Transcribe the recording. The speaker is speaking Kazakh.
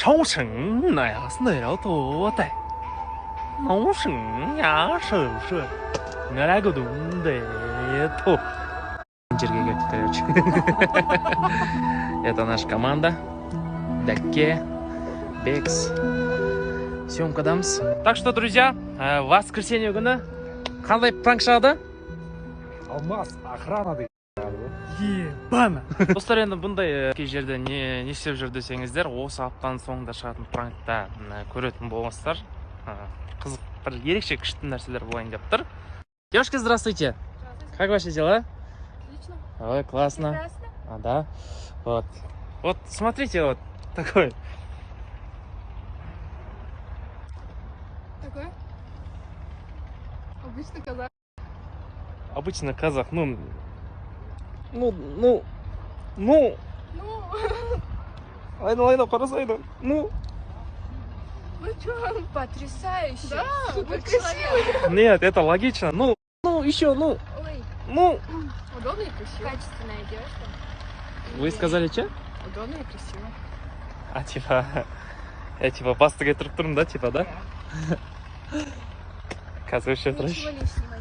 烧绳那样是那要多的，烧绳呀，是不是？我来个懂的头。Короче. Это наша команда. Даке, Бекс. Съемкадамыз. Так что, друзья, в воскресенье күні қандай пранк шығады? Алмаз, охрана дейді. Ебана. Достар, енді бұндай кей жерде не істеп жүр десеңіздер, осы аптаның соңында шығатын пранкта көретін болмастар. Қызық, бір ерекше күшті нәрселер болайын деп тұр. Девушки, здравствуйте. Как ваши дела? Отлично. Ой, классно. Прекрасно. Да. Вот. Вот, смотрите, вот такой. Такой? Обычный казах. Обычно казах, ну. Ну, Айна, парасайна. Ну. ну что? Потрясающе. Да, Супер красиво. Нет, это логично. Ну, еще, ну. Ой, Ну. удобно и красиво. Качественная одежда. Вы сказали, что? Удобно и красиво. А, типа. Я типа пастыгай тұрып тұрмын да, типа, да? Қазір вообще Ничего лишнего.